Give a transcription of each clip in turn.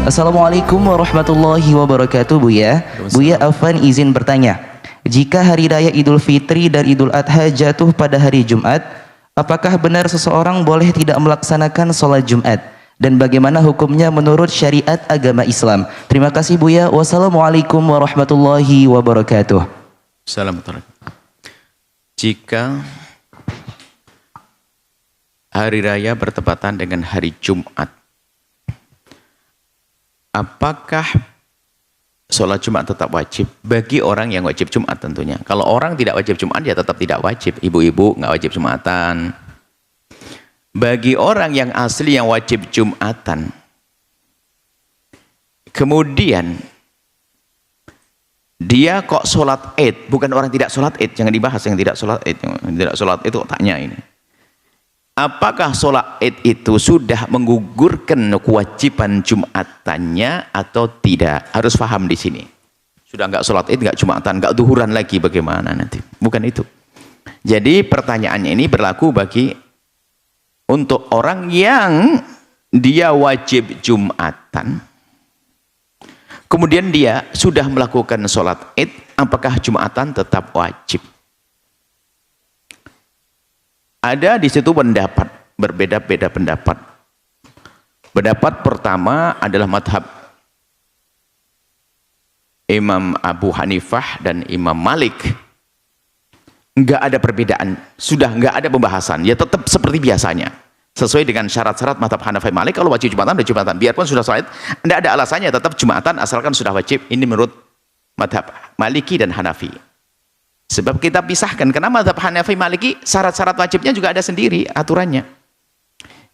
Assalamualaikum warahmatullahi wabarakatuh, Buya. Buya Afan izin bertanya, jika hari raya Idul Fitri dan Idul Adha jatuh pada hari Jumat, apakah benar seseorang boleh tidak melaksanakan sholat Jumat? Dan bagaimana hukumnya menurut syariat agama Islam? Terima kasih, Buya. Wassalamualaikum warahmatullahi wabarakatuh. Assalamualaikum. Jika hari raya bertepatan dengan hari Jumat, apakah sholat Jumat tetap wajib? Bagi orang yang wajib Jumat tentunya. Kalau orang tidak wajib Jumat, ya tetap tidak wajib. Ibu-ibu nggak wajib Jumatan. Bagi orang yang asli yang wajib Jumatan, kemudian dia kok sholat Id, bukan orang tidak sholat Id, jangan dibahas yang tidak sholat Id. Yang tidak sholat Id itu tanya ini. Apakah sholat Id itu sudah menggugurkan kewajiban Jumatannya atau tidak? Harus paham di sini. Sudah nggak sholat Id, nggak Jumatan, nggak duhuran lagi, bagaimana nanti? Bukan itu. Jadi pertanyaannya ini berlaku bagi untuk orang yang dia wajib Jumatan, kemudian dia sudah melakukan sholat Id, apakah Jumatan tetap wajib? Ada di situ pendapat, berbeda-beda pendapat. Pendapat pertama adalah madhab Imam Abu Hanifah dan Imam Malik. Enggak ada perbedaan, sudah enggak ada pembahasan, ya tetap seperti biasanya. Sesuai dengan syarat-syarat madhab Hanafi Malik, kalau wajib Jumatan, udah Jumatan. Biarpun sudah sholat, enggak ada alasannya, tetap Jumatan asalkan sudah wajib. Ini menurut madhab Maliki dan Hanafi. Sebab kita pisahkan, karena madhab Hanafi Maliki syarat-syarat wajibnya juga ada sendiri aturannya.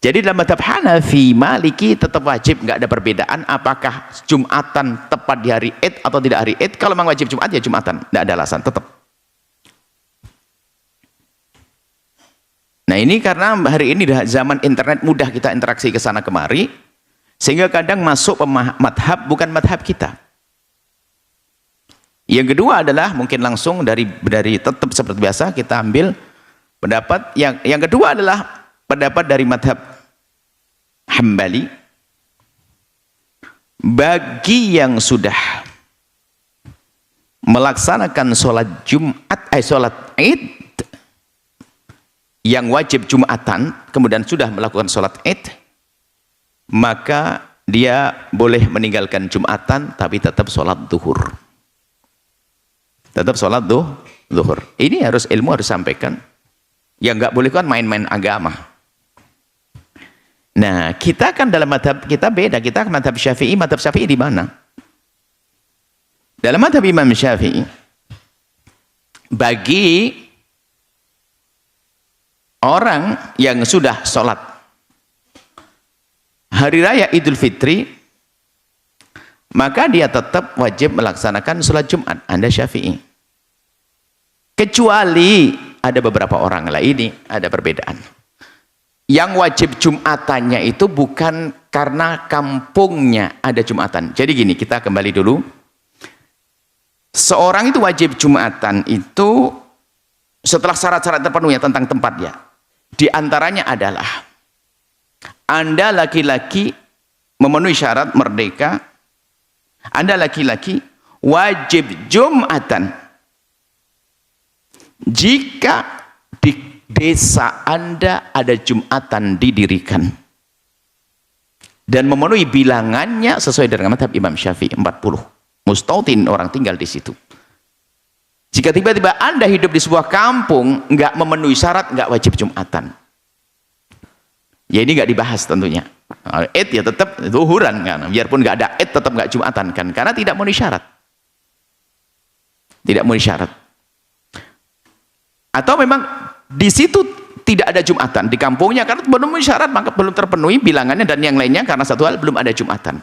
Jadi dalam madhab Hanafi Maliki tetap wajib, nggak ada perbedaan apakah Jumatan tepat di hari Id atau tidak hari Id. Kalau memang wajib Jumat ya Jumatan, nggak ada alasan, tetap. Nah ini karena hari ini zaman internet mudah kita interaksi ke sana kemari, sehingga kadang masuk madhab bukan madhab kita. Yang kedua adalah mungkin langsung dari tetap seperti biasa kita ambil pendapat yang kedua adalah pendapat dari madhab Hambali. Bagi yang sudah melaksanakan sholat Jumat, sholat Id yang wajib Jumatan, kemudian sudah melakukan sholat Id, maka dia boleh meninggalkan Jumatan tapi tetap sholat duhur. Tetap sholat duhur. Ini harus ilmu harus sampaikan. Yang nggak boleh kan main-main agama. Nah, kita kan dalam madhab kita beda. Kita madhab Syafi'i. Madhab Syafi'i di mana? Dalam madhab Imam Syafi'i, bagi orang yang sudah sholat hari raya Idul Fitri, maka dia tetap wajib melaksanakan sholat Jumat. Anda Syafi'i. Kecuali ada beberapa orang lain, ini ada perbedaan. Yang wajib Jumatannya itu bukan karena kampungnya ada Jumatan. Jadi gini, kita kembali dulu. Seorang itu wajib Jumatan itu setelah syarat-syarat terpenuhi tentang tempatnya. Di antaranya adalah Anda laki-laki memenuhi syarat merdeka, Anda laki-laki wajib Jumatan jika di desa Anda ada Jumatan didirikan dan memenuhi bilangannya sesuai dengan madhab Imam Syafi'i 40 mustautin orang tinggal di situ. Jika tiba-tiba Anda hidup di sebuah kampung nggak memenuhi syarat, nggak wajib Jumatan. Ya ini nggak dibahas tentunya. Id ya tetap duhuran kan, biarpun nggak ada Id tetap nggak Jumatan kan, karena tidak memenuhi syarat. Tidak memenuhi syarat. Atau memang di situ tidak ada Jumatan di kampungnya karena belum memenuhi syarat, maka belum terpenuhi bilangannya dan yang lainnya karena satu hal belum ada Jumatan.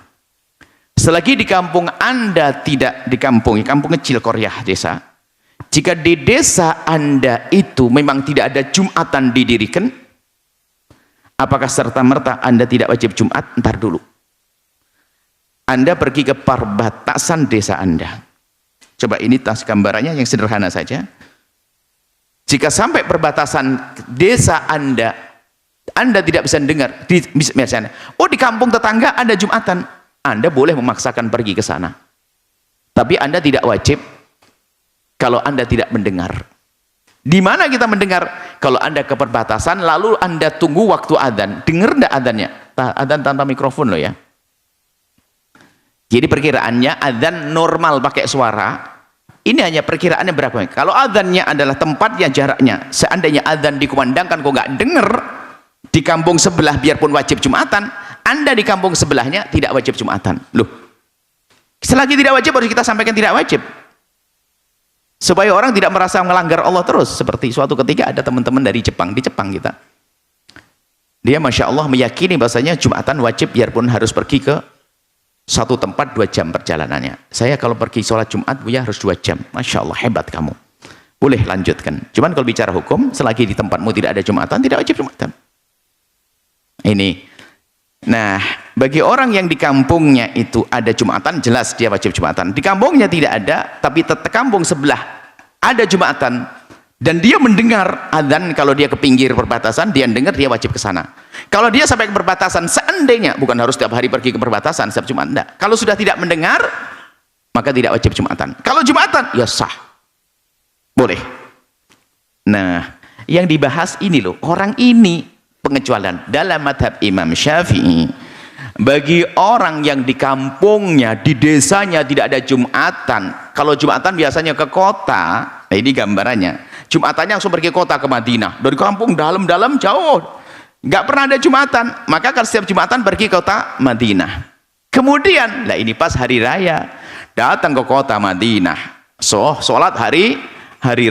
Selagi di kampung Anda tidak di kampung kecil koryah desa, jika di desa Anda itu memang tidak ada Jumatan didirikan, apakah serta-merta Anda tidak wajib Jumat? Ntar dulu. Anda pergi ke perbatasan desa Anda. Coba ini tas gambarannya yang sederhana saja. Jika sampai perbatasan desa Anda tidak bisa dengar, misalnya, oh di kampung tetangga ada Jumatan. Anda boleh memaksakan pergi ke sana. Tapi Anda tidak wajib kalau Anda tidak mendengar. Di mana kita mendengar? Kalau Anda ke perbatasan, lalu Anda tunggu waktu adzan. Dengar enggak adzannya? Adzan tanpa mikrofon loh ya. Jadi perkiraannya adzan normal pakai suara. Ini hanya perkiraannya berapa? Kalau adzannya adalah tempatnya jaraknya, seandainya adzan dikumandangkan kok nggak dengar di kampung sebelah biarpun wajib Jumatan, Anda di kampung sebelahnya tidak wajib Jumatan. Loh, selagi tidak wajib harus kita sampaikan tidak wajib. Supaya orang tidak merasa melanggar Allah terus. Seperti suatu ketika ada teman-teman dari Jepang, di Jepang kita. Dia Masya Allah meyakini bahasanya Jumatan wajib biarpun harus pergi ke satu tempat 2 jam perjalanannya. Saya kalau pergi sholat Jumat Buya harus 2 jam. Masya Allah hebat kamu. Boleh lanjutkan. Cuman kalau bicara hukum, selagi di tempatmu tidak ada Jumatan, tidak wajib Jumatan. Ini. Nah, bagi orang yang di kampungnya itu ada Jumatan, jelas dia wajib Jumatan. Di kampungnya tidak ada, tapi kampung sebelah ada Jumatan. Dan dia mendengar adzan, kalau dia ke pinggir perbatasan, dia dengar, dia wajib ke sana. Kalau dia sampai ke perbatasan, seandainya, bukan harus setiap hari pergi ke perbatasan, setiap Jumat, enggak. Kalau sudah tidak mendengar, maka tidak wajib Jumatan. Kalau Jumatan, ya sah. Boleh. Nah, yang dibahas ini loh, orang ini pengecualian. Dalam madhab Imam Syafi'i, bagi orang yang di kampungnya, di desanya tidak ada Jumatan. Kalau Jumatan biasanya ke kota, nah ini gambarannya. Jumatannya langsung pergi kota ke Madinah. Dari kampung dalam-dalam jauh. Nggak pernah ada Jumatan. Maka kalau setiap Jumatan pergi ke kota Madinah. Kemudian, lah ini pas hari raya. Datang ke kota Madinah. Sholat hari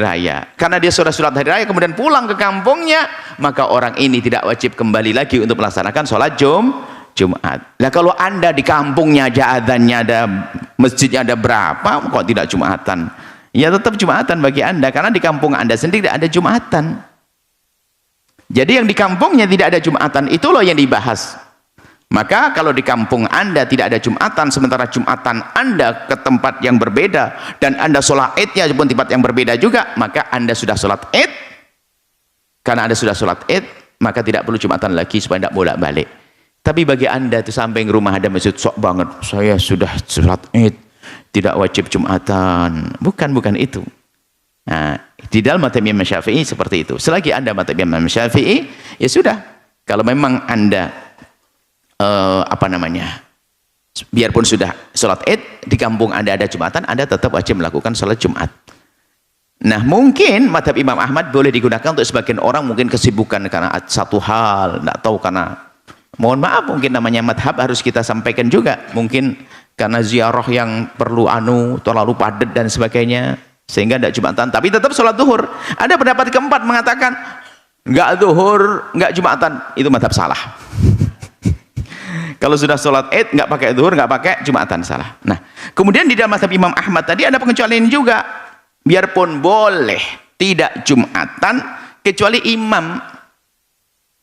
raya. Karena dia sudah sholat hari raya, kemudian pulang ke kampungnya. Maka orang ini tidak wajib kembali lagi untuk melaksanakan sholat Jumat. Nah kalau Anda di kampungnya ada adzannya, ada masjidnya ada berapa, kok tidak Jumatan? Ya tetap Jumatan bagi Anda, karena di kampung Anda sendiri tidak ada Jumatan. Jadi yang di kampungnya tidak ada Jumatan, itu loh yang dibahas. Maka kalau di kampung Anda tidak ada Jumatan, sementara Jumatan Anda ke tempat yang berbeda, dan Anda sholat idnya pun tempat yang berbeda juga, maka Anda sudah sholat id. Karena Anda sudah sholat id, maka tidak perlu Jumatan lagi supaya tidak bolak-balik. Tapi bagi Anda itu sampai rumah ada masjid, sok banget, saya sudah sholat id, tidak wajib Jumatan. Bukan itu. Nah, di dalam madhab Imam Syafi'i seperti itu. Selagi Anda madhab Imam Syafi'i, ya sudah. Kalau memang Anda biarpun sudah sholat id, di kampung Anda ada Jumatan, Anda tetap wajib melakukan sholat Jumat. Nah, mungkin madhab Imam Ahmad boleh digunakan untuk sebagian orang mungkin kesibukan karena satu hal, tidak tahu karena, mohon maaf, mungkin namanya madhab harus kita sampaikan juga. Mungkin karena ziarah yang perlu terlalu padat dan sebagainya, sehingga tidak Jumatan, tapi tetap sholat duhur. Ada pendapat keempat mengatakan enggak duhur, enggak Jumatan, itu madhab salah. Kalau sudah sholat id enggak pakai duhur, enggak pakai Jumatan, salah. Nah, kemudian di dalam madhab Imam Ahmad tadi ada pengecualian juga. Biarpun boleh tidak Jumatan, kecuali imam.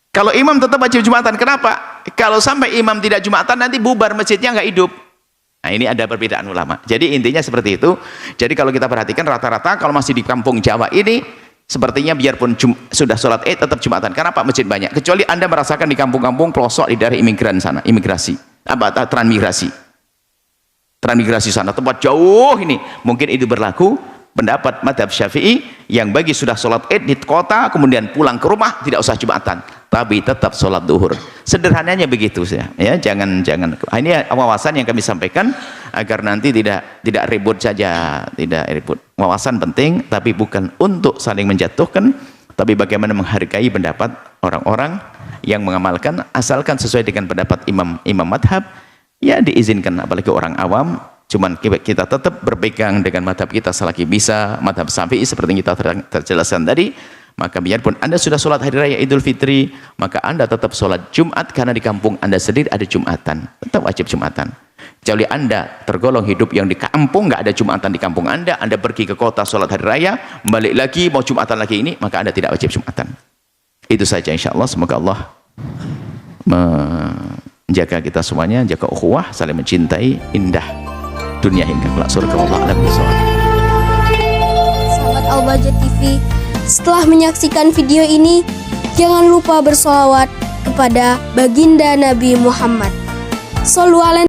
Kalau imam tetap wajib Jumatan. Kenapa? Kalau sampai imam tidak Jumatan, nanti bubar masjidnya enggak hidup. Nah, ini ada perbedaan ulama. Jadi intinya seperti itu. Jadi kalau kita perhatikan rata-rata kalau masih di kampung Jawa ini, sepertinya biarpun sudah sholat id tetap Jumatan. Kenapa? Masjid banyak. Kecuali Anda merasakan di kampung-kampung pelosok di daerah imigran sana, transmigrasi sana, tempat jauh ini, mungkin itu berlaku pendapat madhab Syafi'i yang bagi sudah sholat id di kota kemudian pulang ke rumah tidak usah Jumatan, tapi tetap sholat duhur. Sederhananya begitu ya. Jangan ini wawasan yang kami sampaikan agar nanti tidak ribut saja, tidak ribut. Wawasan penting, tapi bukan untuk saling menjatuhkan, tapi bagaimana menghargai pendapat orang-orang yang mengamalkan, asalkan sesuai dengan pendapat imam madhab, ya diizinkan. Apalagi orang awam, cuman kita tetap berpegang dengan madhab kita selagi bisa, madhab Syafi'i seperti yang kita terjelaskan tadi. Maka biarpun Anda sudah sholat hari raya Idul Fitri, maka Anda tetap sholat Jumat, karena di kampung Anda sendiri ada Jumatan, tetap wajib Jumatan. Kecuali Anda tergolong hidup yang di kampung, nggak ada Jumatan di kampung Anda pergi ke kota sholat hari raya, balik lagi mau Jumatan lagi ini, maka Anda tidak wajib Jumatan. Itu saja insya Allah. Semoga Allah menjaga kita semuanya, jaga ukhuwah, saling mencintai, indah dunia hingga kelak surga. Allah alam bisawab. Sahabat Al-Bahjah TV, setelah menyaksikan video ini, jangan lupa bersolawat kepada baginda Nabi Muhammad. Shollu ala